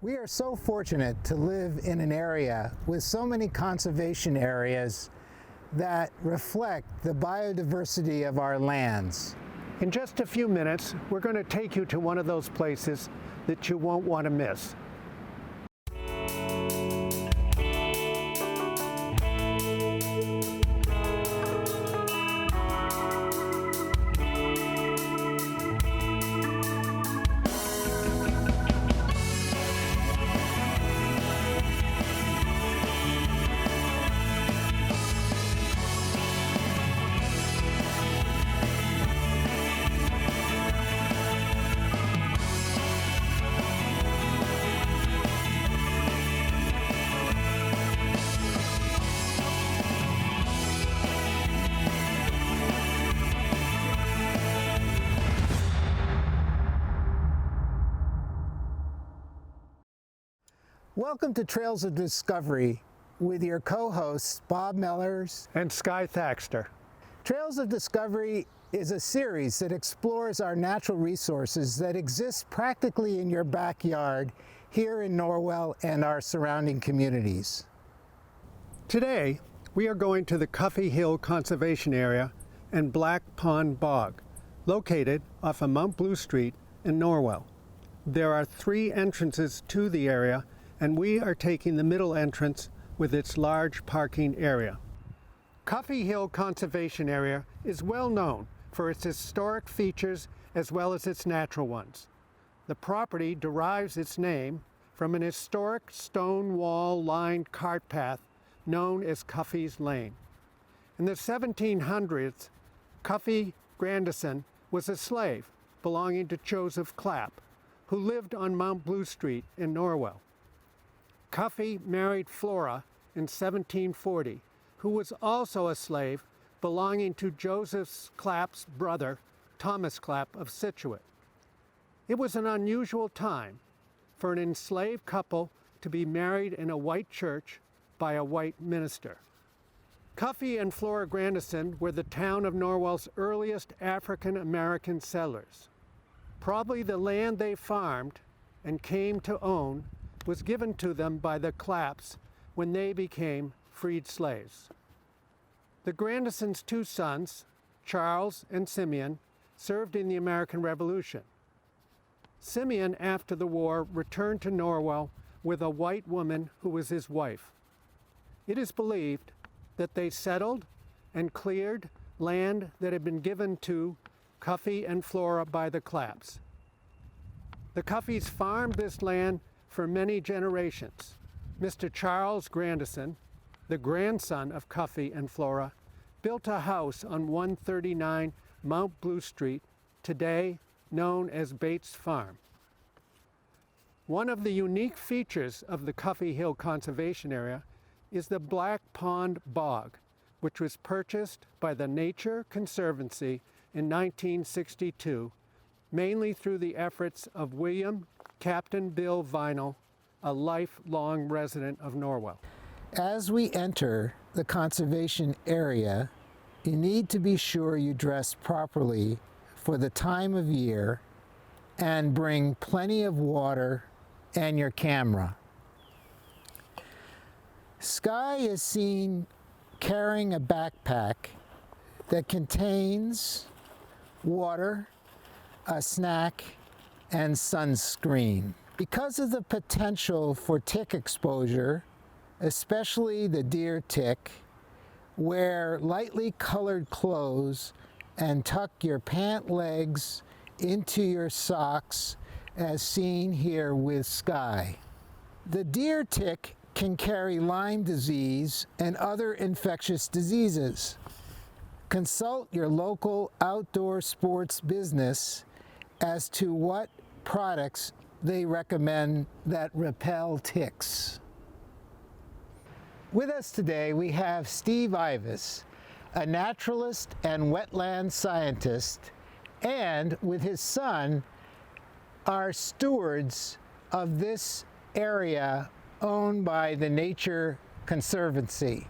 We are so fortunate to live in an area with so many conservation areas that reflect the biodiversity of our lands. In just a few minutes, we're going to take you to one of those places that you won't want to miss. Welcome to Trails of Discovery with your co-hosts Bob Mellers And Sky Thaxter. Trails of Discovery is a series that explores our natural resources that exist practically in your backyard here in Norwell and our surrounding communities. Today, we are going to the Cuffy Hill Conservation Area and Black Pond Bog, located off of Mount Blue Street in Norwell. There are 3 entrances to the area, and we are taking the middle entrance with its large parking area. Cuffy Hill Conservation Area is well known for its historic features as well as its natural ones. The property derives its name from an historic stone wall-lined cart path known as Cuffy's Lane. In the 1700s, Cuffy Grandison was a slave belonging to Joseph Clapp, who lived on Mount Blue Street in Norwell. Cuffy married Flora in 1740, who was also a slave belonging to Joseph Clapp's brother, Thomas Clapp of Scituate. It was an unusual time for an enslaved couple to be married in a white church by a white minister. Cuffy and Flora Grandison were the town of Norwell's earliest African-American settlers. Probably the land they farmed and came to own was given to them by the Clapps when they became freed slaves. The Grandisons' 2 sons, Charles and Simeon, served in the American Revolution. Simeon, after the war, returned to Norwell with a white woman who was his wife. It is believed that they settled and cleared land that had been given to Cuffy and Flora by the Clapps. The Cuffys farmed this land for many generations. Mr. Charles Grandison, the grandson of Cuffy and Flora, built a house on 139 Mount Blue Street, today known as Bates Farm. One of the unique features of the Cuffy Hill Conservation Area is the Black Pond Bog, which was purchased by the Nature Conservancy in 1962, mainly through the efforts of William Captain Bill Vinell, a lifelong resident of Norwell. As we enter the conservation area, you need to be sure you dress properly for the time of year and bring plenty of water and your camera. Sky is seen carrying a backpack that contains water, a snack, and sunscreen. Because of the potential for tick exposure, especially the deer tick, wear lightly colored clothes and tuck your pant legs into your socks, as seen here with Sky. The deer tick can carry Lyme disease and other infectious diseases. Consult your local outdoor sports business as to what products they recommend that repel ticks. With us today we have Steve Ivis, a naturalist and wetland scientist, and with his son are stewards of this area owned by the Nature Conservancy.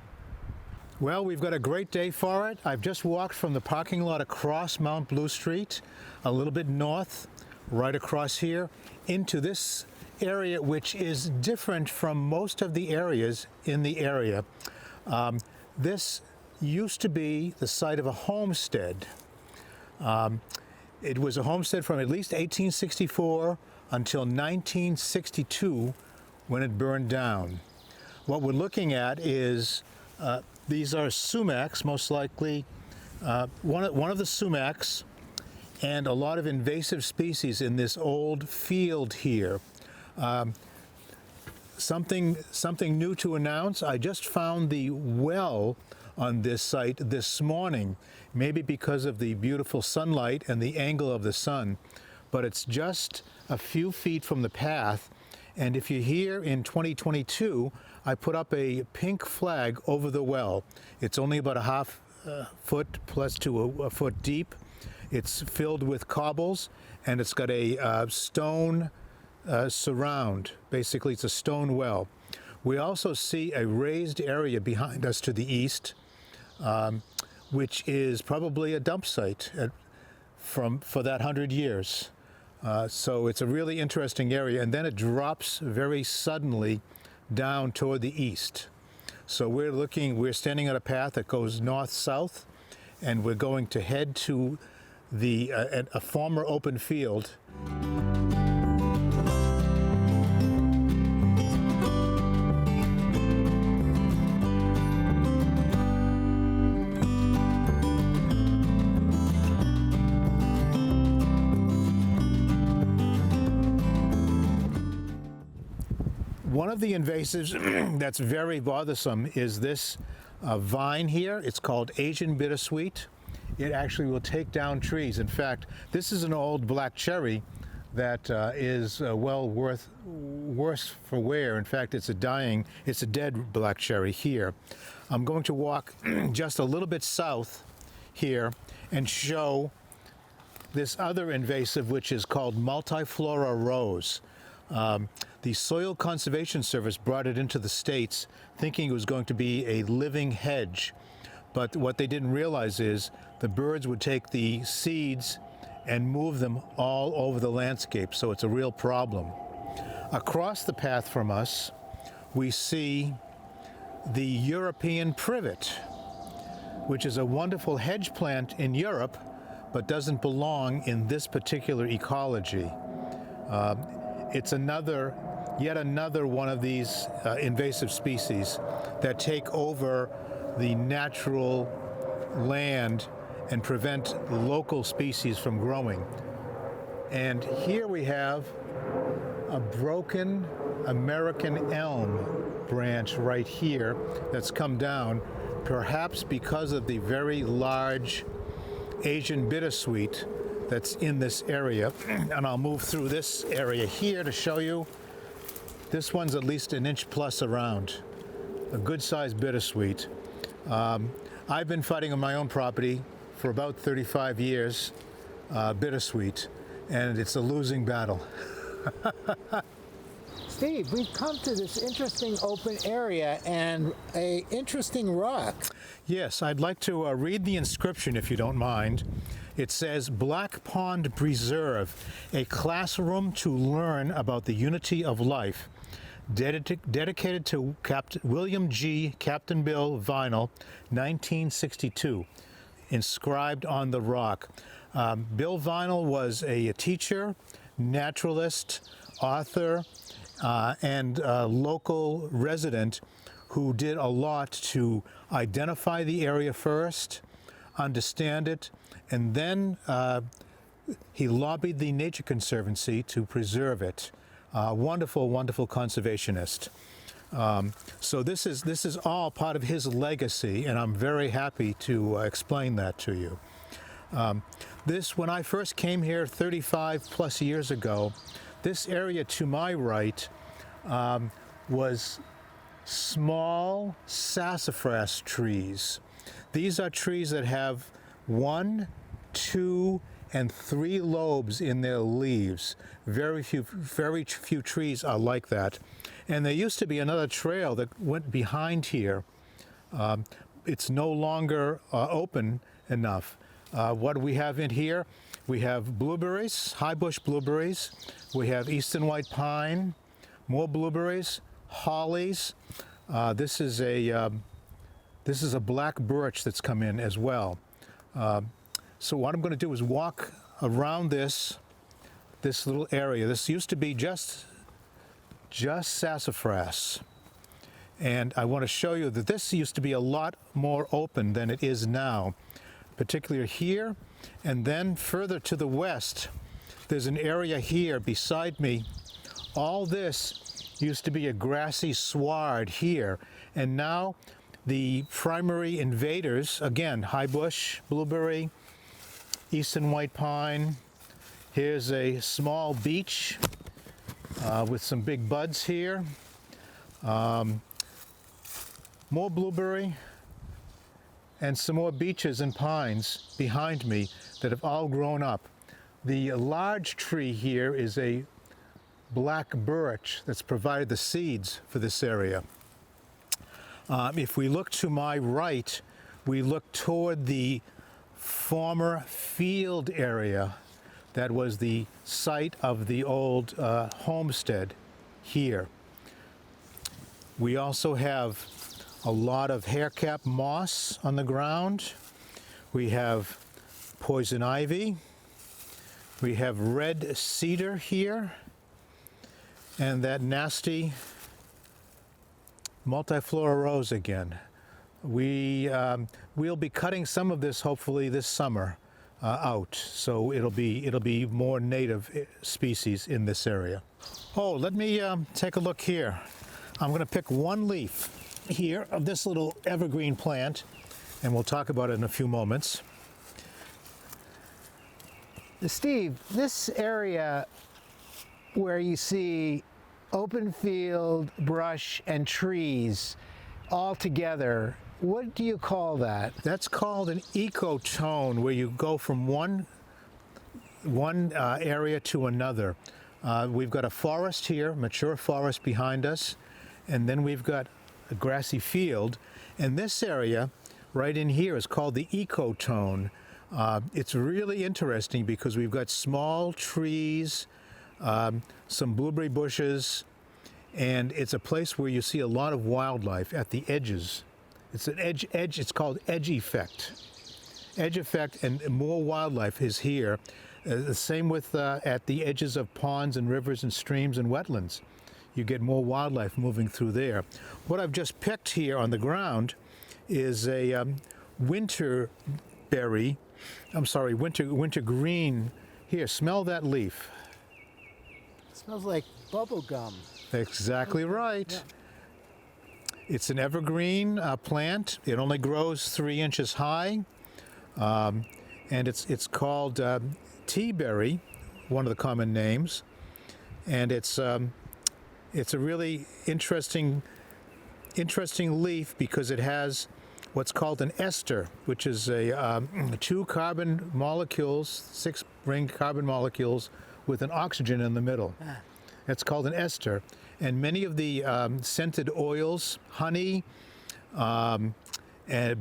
Well, we've got a great day for it. I've just walked from the parking lot across Mount Blue Street, a little bit north, right across here, into this area which is different from most of the areas in the area. This used to be the site of a homestead. It was a homestead from at least 1864 until 1962 when it burned down. What we're looking at is, these are sumacs, most likely one of the sumacs, and a lot of invasive species in this old field here. Something new to announce. I just found the well on this site this morning, maybe because of the beautiful sunlight and the angle of the sun, but it's just a few feet from the path. And if you're here in 2022, I put up a pink flag over the well. It's only about a half foot plus to a foot deep. It's filled with cobbles, and it's got a stone surround. Basically, it's a stone well. We also see a raised area behind us to the east, which is probably a dump site for that 100 years. So it's a really interesting area, and then it drops very suddenly down toward the east. So we're standing on a path that goes north-south, and we're going to head to a former open field. One of the invasives that's very bothersome is this vine here. It's called Asian bittersweet. It actually will take down trees. In fact, this is an old black cherry that is well worse for wear. In fact, it's a dead black cherry here. I'm going to walk just a little bit south here and show this other invasive, which is called multiflora rose. The Soil Conservation Service brought it into the States thinking it was going to be a living hedge. But what they didn't realize is the birds would take the seeds and move them all over the landscape, so it's a real problem. Across the path from us, we see the European privet, which is a wonderful hedge plant in Europe, but doesn't belong in this particular ecology. It's yet another one of these invasive species that take over the natural land and prevent local species from growing. And here we have a broken American elm branch right here that's come down, perhaps because of the very large Asian bittersweet that's in this area. And I'll move through this area here to show you. This one's at least an inch plus around, a good-sized bittersweet. I've been fighting on my own property for about 35 years, bittersweet, and it's a losing battle. Steve, we've come to this interesting open area and an interesting rock. Yes, I'd like to read the inscription if you don't mind. It says, Black Pond Preserve, a classroom to learn about the unity of life, dedicated to William G. Captain Bill Vinyl, 1962, inscribed on the rock. Bill Vinyl was a teacher, naturalist, author, and local resident who did a lot to identify the area first, understand it, and then he lobbied the Nature Conservancy to preserve it. Wonderful, wonderful conservationist. So this is all part of his legacy, and I'm very happy to explain that to you. When I first came here 35 plus years ago, this area to my right was small sassafras trees. These are trees that have 1, 2, and 3 lobes in their leaves. Very few trees are like that. And there used to be another trail that went behind here. It's no longer open enough. What do we have in here? We have blueberries, high bush blueberries. We have eastern white pine. more blueberries, hollies. This is a black birch that's come in as well. So what I'm going to do is walk around this little area. This used to be just sassafras. And I want to show you that this used to be a lot more open than it is now, particularly here. And then further to the west, there's an area here beside me. All this used to be a grassy sward here. And now the primary invaders, again, high bush, blueberry, eastern white pine. Here's a small beech with some big buds here. More blueberry and some more beeches and pines behind me that have all grown up. The large tree here is a black birch that's provided the seeds for this area. If we look to my right, we look toward the former field area that was the site of the old homestead here. We also have a lot of haircap moss on the ground. We have poison ivy. We have red cedar here. And that nasty multiflora rose again. We'll be cutting some of this hopefully this summer out, so it'll be more native species in this area. Oh, let me take a look here. I'm going to pick one leaf here of this little evergreen plant, and we'll talk about it in a few moments. Steve, this area where you see open field, brush, and trees all together, what do you call that? That's called an ecotone, where you go from one area to another. We've got a forest here, mature forest behind us, and then we've got a grassy field. And this area right in here is called the ecotone. It's really interesting because we've got small trees, some blueberry bushes, and it's a place where you see a lot of wildlife at the edges. It's an edge, it's called edge effect. Edge effect, and more wildlife is here. The same with at the edges of ponds and rivers and streams and wetlands. You get more wildlife moving through there. What I've just picked here on the ground is a winter green. Here, smell that leaf. It smells like bubble gum. Exactly right. Yeah. It's an evergreen plant. It only grows 3 inches high, and it's called tea berry, one of the common names, and it's a really interesting leaf because it has what's called an ester, which is a 2 carbon molecules, 6-ring carbon molecules with an oxygen in the middle. It's called an ester. And many of the scented oils, honey, and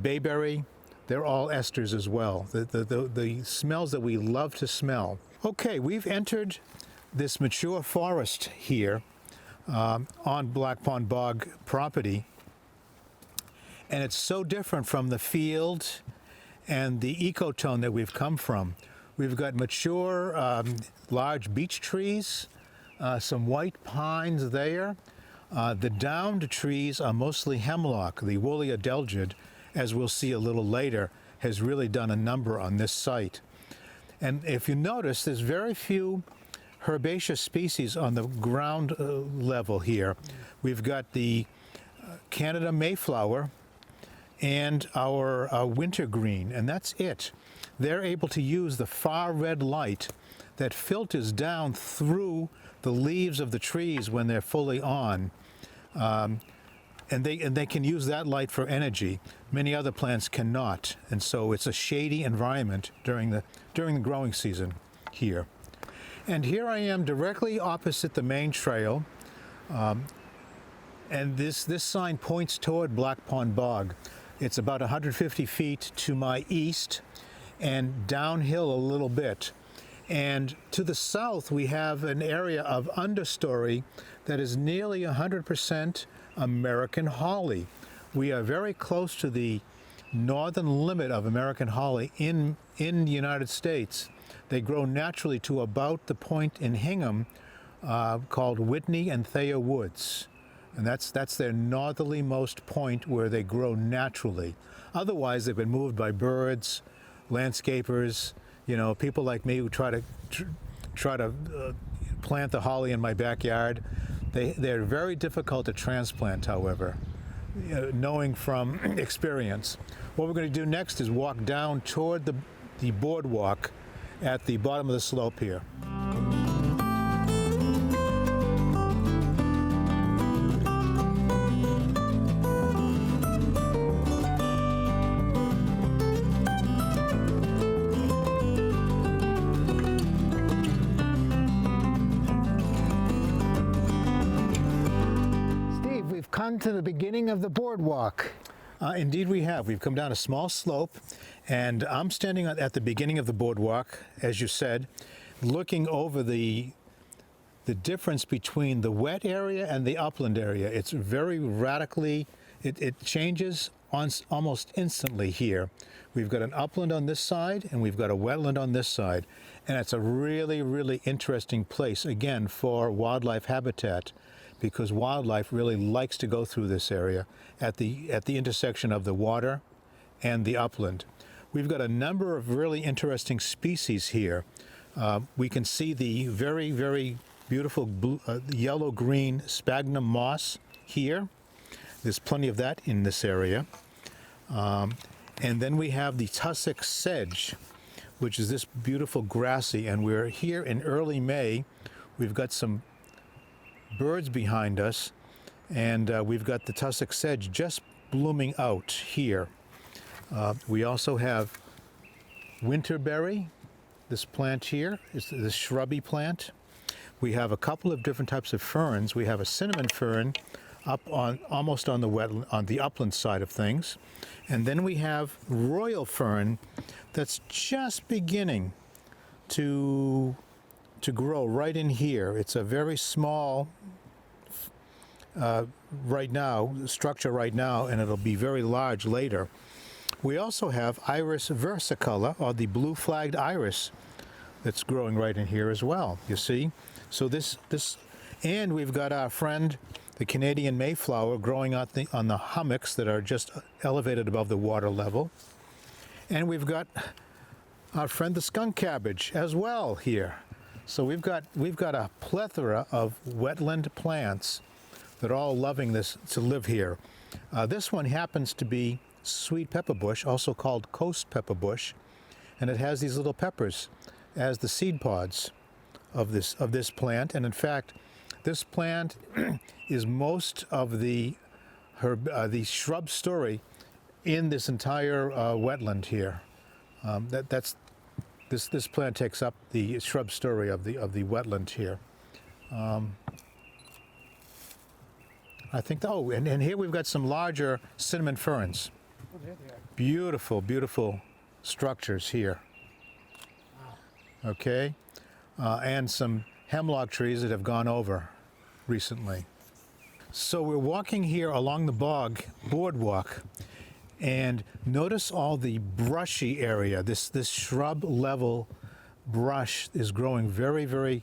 bayberry, they're all esters as well. The smells that we love to smell. Okay, we've entered this mature forest here on Black Pond Bog property. And it's so different from the field and the ecotone that we've come from. We've got mature, large beech trees, some white pines there. The downed trees are mostly hemlock. The woolly adelgid, as we'll see a little later, has really done a number on this site. And if you notice, there's very few herbaceous species on the ground level here. We've got the Canada Mayflower and our wintergreen, and that's it. They're able to use the far red light that filters down through the leaves of the trees when they're fully on, and they can use that light for energy. Many other plants cannot, and so it's a shady environment during the growing season here. And here I am directly opposite the main trail, and this sign points toward Black Pond Bog. It's about 150 feet to my east and downhill a little bit. And to the south, we have an area of understory that is nearly 100% American holly. We are very close to the northern limit of American holly in the United States. They grow naturally to about the point in Hingham called Whitney and Thayer Woods. And that's their northerlymost point where they grow naturally. Otherwise, they've been moved by birds, landscapers, people like me who try to plant the holly in my backyard. They're very difficult to transplant, however, knowing from experience. What we're going to do next is walk down toward the boardwalk at the bottom of the slope here. Steve, we've come to the beginning of the boardwalk. Indeed we have. We've come down a small slope, and I'm standing at the beginning of the boardwalk, as you said, looking over the difference between the wet area and the upland area. It's very radically, it changes almost instantly here. We've got an upland on this side, and we've got a wetland on this side, and it's a really, really interesting place, again, for wildlife habitat, because wildlife really likes to go through this area at the intersection of the water and the upland. We've got a number of really interesting species here. We can see the very, very beautiful yellow-green sphagnum moss here. There's plenty of that in this area. And then we have the tussock sedge, which is this beautiful grassy, and we're here in early May. We've got some birds behind us, and we've got the tussock sedge just blooming out here. We also have winterberry, this plant here, is this shrubby plant. We have a couple of different types of ferns. We have a cinnamon fern up on almost on the wetland, on the upland side of things, and then we have royal fern that's just beginning to grow right in here. It's a very small structure right now, and it'll be very large later. We also have Iris versicolor, or the blue-flagged iris, that's growing right in here as well, you see? So and we've got our friend, the Canadian Mayflower, growing on the hummocks that are just elevated above the water level. And we've got our friend, the skunk cabbage, as well here. So we've got a plethora of wetland plants that are all loving this to live here. This one happens to be sweet pepper bush, also called coast pepper bush, and it has these little peppers as the seed pods of this plant. And in fact, this plant is most of the shrub story in this entire wetland here. This plant takes up the shrub story of the wetland here. I think, and here we've got some larger cinnamon ferns. Oh, there they are. Beautiful, beautiful structures here. Wow. Okay, and some hemlock trees that have gone over recently. So we're walking here along the boardwalk, and notice all the brushy area. This shrub level brush is growing very, very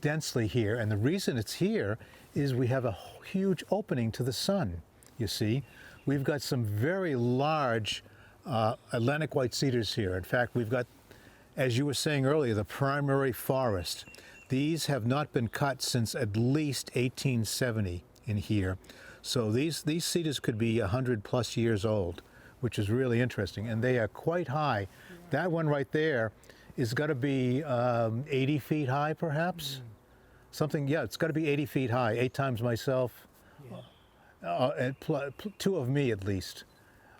densely here, and the reason it's here is we have a huge opening to the sun, you see. We've got some very large Atlantic white cedars here. In fact, we've got, as you were saying earlier, the primary forest. These have not been cut since at least 1870 in here. So these cedars could be 100+ years old, which is really interesting, and they are quite high. Yeah. That one right there is got to be 80 feet high, perhaps. Something, yeah, it's got to be 80 feet high, 8 times myself, and 2 of me at least.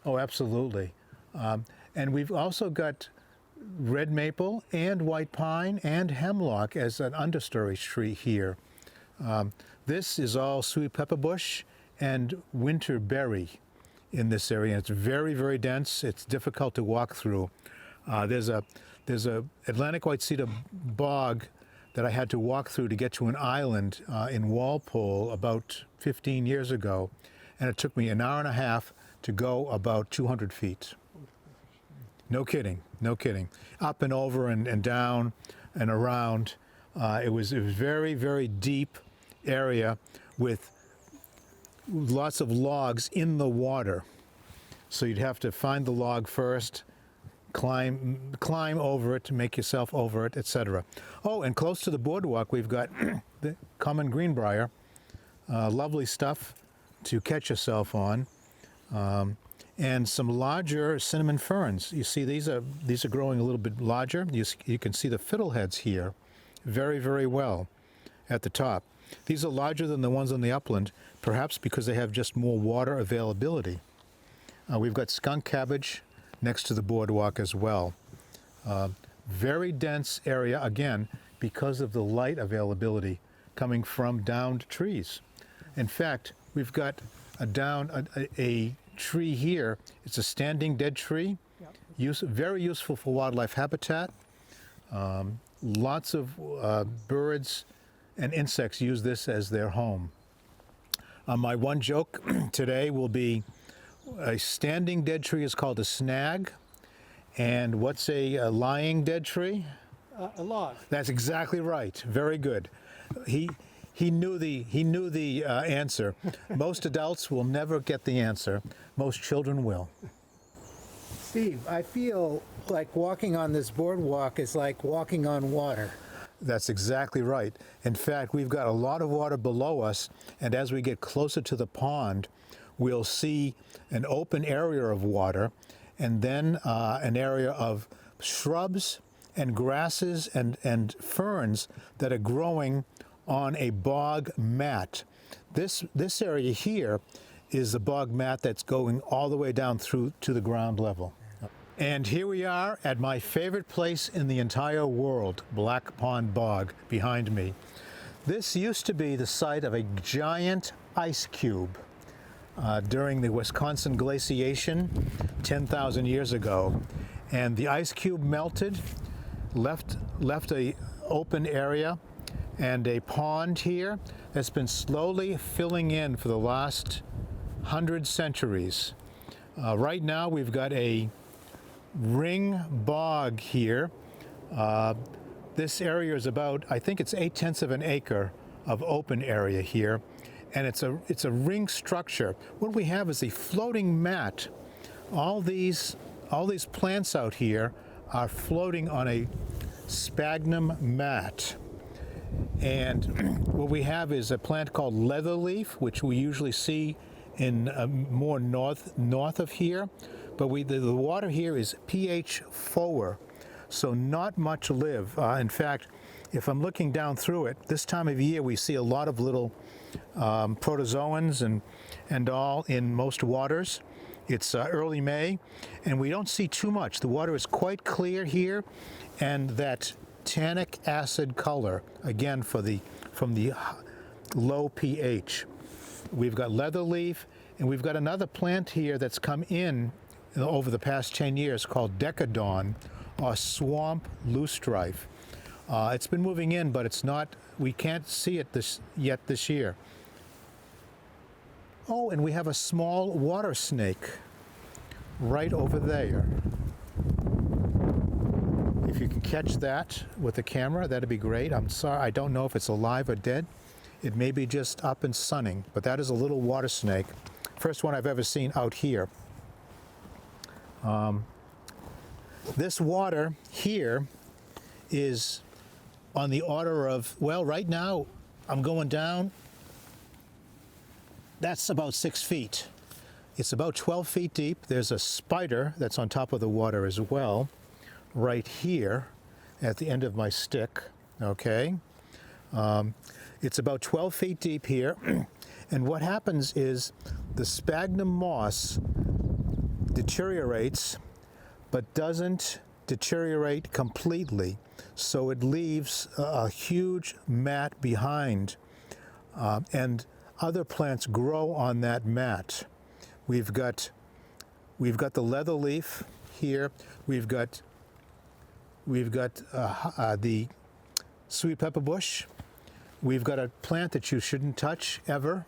Oh, absolutely. And we've also got red maple and white pine and hemlock as an understory tree here. This is all sweet pepper bush and winterberry in this area. It's very, very dense. It's difficult to walk through. There's a Atlantic white cedar bog that I had to walk through to get to an island in Walpole about 15 years ago, and it took me an hour and a half to go about 200 feet. No kidding, no kidding. Up and over and down and around. It was very, very deep area with lots of logs in the water. So you'd have to find the log first, climb over it to make yourself over it, etc. Oh, and close to the boardwalk, we've got the common greenbrier. Lovely stuff to catch yourself on. And some larger cinnamon ferns. You see, these are growing a little bit larger. You can see the fiddleheads here very, very well at the top. These are larger than the ones on the upland, perhaps because they have just more water availability. We've got skunk cabbage next to the boardwalk as well. Very dense area, again, because of the light availability coming from downed trees. In fact, we've got a tree here. It's a standing dead tree, very useful for wildlife habitat. Lots of birds and insects use this as their home. My one joke today will be a standing dead tree is called a snag, and what's a lying dead tree? A log. That's exactly right. Very good. He knew the answer. Most adults will never get the answer. Most children will. Steve, I feel like walking on this boardwalk is like walking on water. That's exactly right. In fact, we've got a lot of water below us, and as we get closer to the pond, we'll see an open area of water, and then an area of shrubs and grasses and ferns that are growing on a bog mat. This area here is the bog mat that's going all the way down through to the ground level. And here we are at my favorite place in the entire world, Black Pond Bog, behind me. This used to be the site of a giant ice cube during the Wisconsin glaciation 10,000 years ago. And the ice cube melted, left a open area and a pond here that's been slowly filling in for the last 100 centuries. Right now we've got a ring bog here. This area is about, I think it's 8/10 of an acre of open area here, and it's a ring structure. What we have is a floating mat. All these plants out here are floating on a sphagnum mat. And what we have is a plant called leatherleaf, which we usually see in more north of here. But the water here is pH 4, so not much live. In fact, if I'm looking down through it, this time of year we see a lot of little protozoans and all in most waters. It's early May, and we don't see too much. The water is quite clear here, and that tannic acid color, again from the low pH. We've got leatherleaf, and we've got another plant here that's come in over the past 10 years called decadon, or swamp loosestrife. It's been moving in, but it's not. We can't see it yet this year. Oh, and we have a small water snake right over there. If you can catch that with the camera, that'd be great. I'm sorry, I don't know if it's alive or dead. It may be just up and sunning, but that is a little water snake. First one I've ever seen out here. This water here is on the order of, well, right now I'm going down, that's about 6 feet. It's about 12 feet deep. There's a spider that's on top of the water as well, right here at the end of my stick, okay? It's about 12 feet deep here, and what happens is the sphagnum moss deteriorates, but doesn't deteriorate completely, so it leaves a huge mat behind, and other plants grow on that mat. We've got the leather leaf here. We've got the sweet pepper bush. We've got a plant that you shouldn't touch ever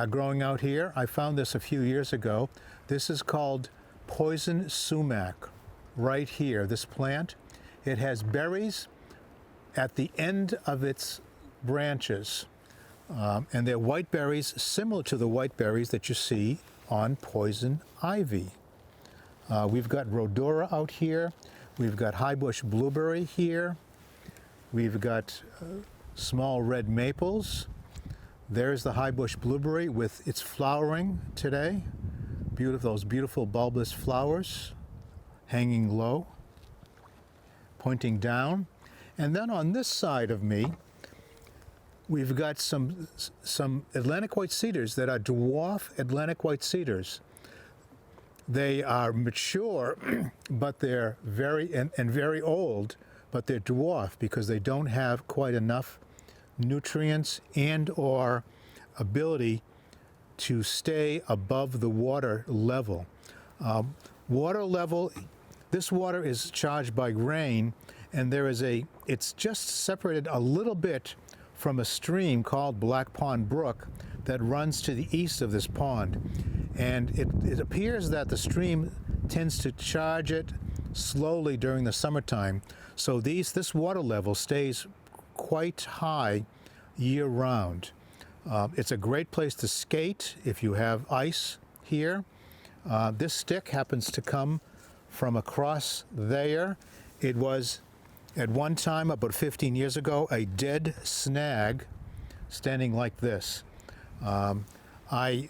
growing out here. I found this a few years ago. This is called poison sumac right here, this plant. It has berries at the end of its branches, and they're white berries similar to the white berries that you see on poison ivy. We've got rhodora out here. We've got high bush blueberry here. We've got small red maples. There's the high bush blueberry with its flowering today. Those beautiful bulbous flowers hanging low, pointing down. And then on this side of me, we've got some Atlantic white cedars that are dwarf Atlantic white cedars. They are mature, but they're very old, but they're dwarf because they don't have quite enough nutrients and or ability to stay above the water level. Water level, this water is charged by rain, and it's just separated a little bit from a stream called Black Pond Brook that runs to the east of this pond. And it appears that the stream tends to charge it slowly during the summertime. So this water level stays quite high year-round. It's a great place to skate if you have ice here. This stick happens to come from across there. It was, at one time, about 15 years ago, a dead snag standing like this. I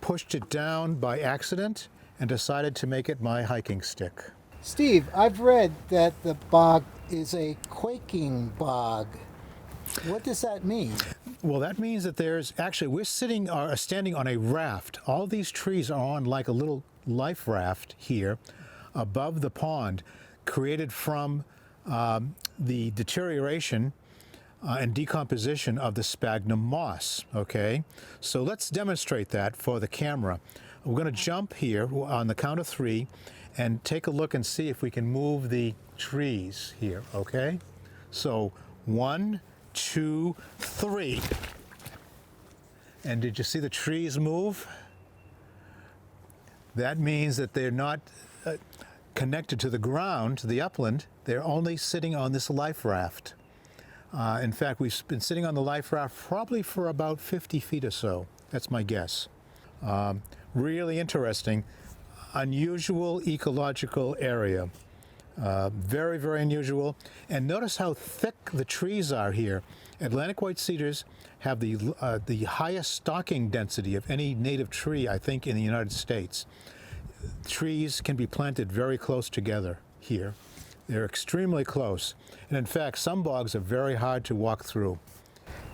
pushed it down by accident and decided to make it my hiking stick. Steve, I've read that the bog is a quaking bog. What does that mean? Well, that means that we're standing on a raft. All these trees are on like a little life raft here above the pond, created from the deterioration and decomposition of the sphagnum moss, okay? So let's demonstrate that for the camera. We're going to jump here on the count of 3 and take a look and see if we can move the trees here, okay? So 1, 2, 3. And did you see the trees move? That means that they're not connected to the ground, to the upland. They're only sitting on this life raft. In fact, we've been sitting on the life raft probably for about 50 feet or so. That's my guess. Really interesting, unusual ecological area. Very, very unusual. And notice how thick the trees are here. Atlantic white cedars have the highest stalking density of any native tree, I think, in the United States. Trees can be planted very close together here. They're extremely close. And in fact, some bogs are very hard to walk through.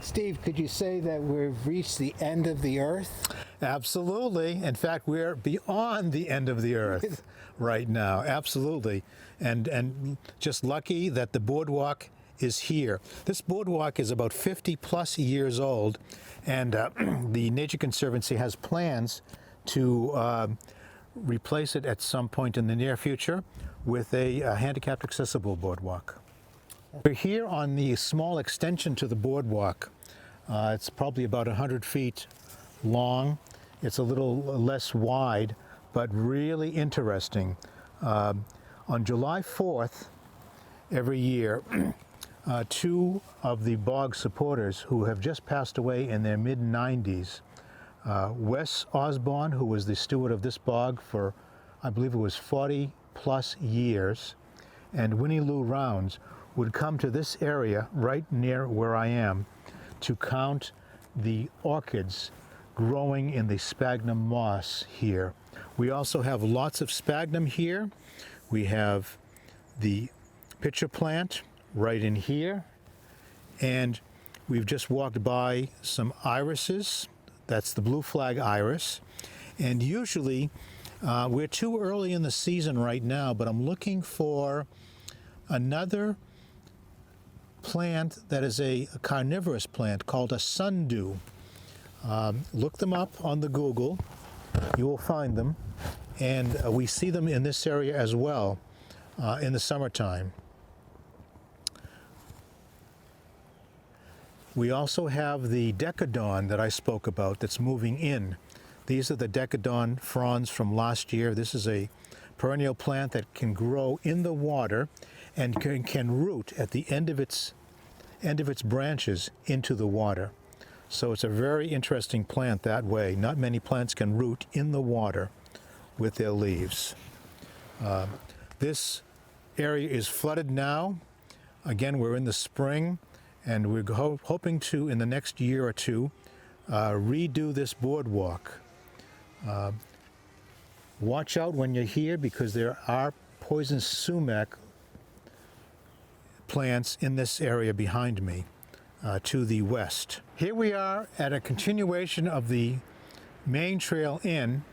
Steve, could you say that we've reached the end of the earth? Absolutely. In fact, we're beyond the end of the earth right now. Absolutely. And just lucky that the boardwalk is here. This boardwalk is about 50 plus years old, and the Nature Conservancy has plans to replace it at some point in the near future with a handicapped accessible boardwalk. We're here on the small extension to the boardwalk. It's probably about 100 feet long. It's a little less wide, but really interesting. On July 4th every year, 2 of the bog supporters who have just passed away in their mid-90s, Wes Osborne, who was the steward of this bog for, I believe it was 40 plus years, and Winnie Lou Rounds would come to this area right near where I am to count the orchids growing in the sphagnum moss here. We also have lots of sphagnum here. We have the pitcher plant right in here, and we've just walked by some irises. That's the blue flag iris, and usually we're too early in the season right now, but I'm looking for another plant that is a carnivorous plant called a sundew. Look them up on the Google. You will find them, and we see them in this area as well in the summertime. We also have the decadon that I spoke about that's moving in. These are the decadon fronds from last year. This is a perennial plant that can grow in the water and can root at the end of its branches into the water. So it's a very interesting plant that way. Not many plants can root in the water with their leaves. This area is flooded now. Again, we're in the spring, and we're hoping to, in the next year or two, redo this boardwalk. Watch out when you're here, because there are poison sumac plants in this area behind me to the west. Here we are at a continuation of the main trail in.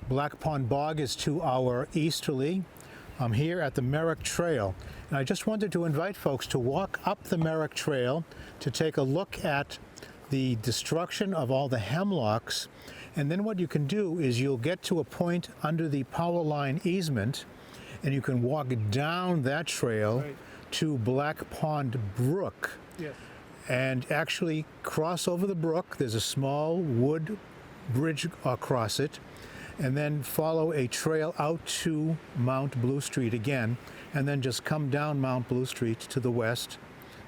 Black Pond Bog is to our easterly. I'm here at the Merrick Trail, and I just wanted to invite folks to walk up the Merrick Trail to take a look at the destruction of all the hemlocks. And then what you can do is you'll get to a point under the power line easement, and you can walk down that trail to Black Pond Brook. Yes. And actually cross over the brook. There's a small wood bridge across it, and then follow a trail out to Mount Blue Street again, and then just come down Mount Blue Street to the west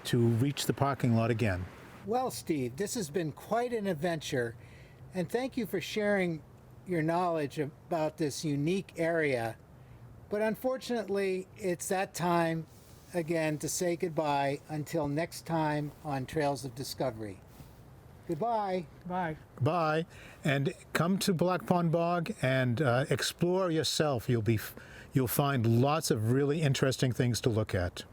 to reach the parking lot again. Well, Steve, this has been quite an adventure, and thank you for sharing your knowledge about this unique area. But unfortunately, it's that time again to say goodbye until next time on Trails of Discovery. Goodbye. Bye. Bye, and come to Black Pond Bog and explore yourself. You'll find lots of really interesting things to look at.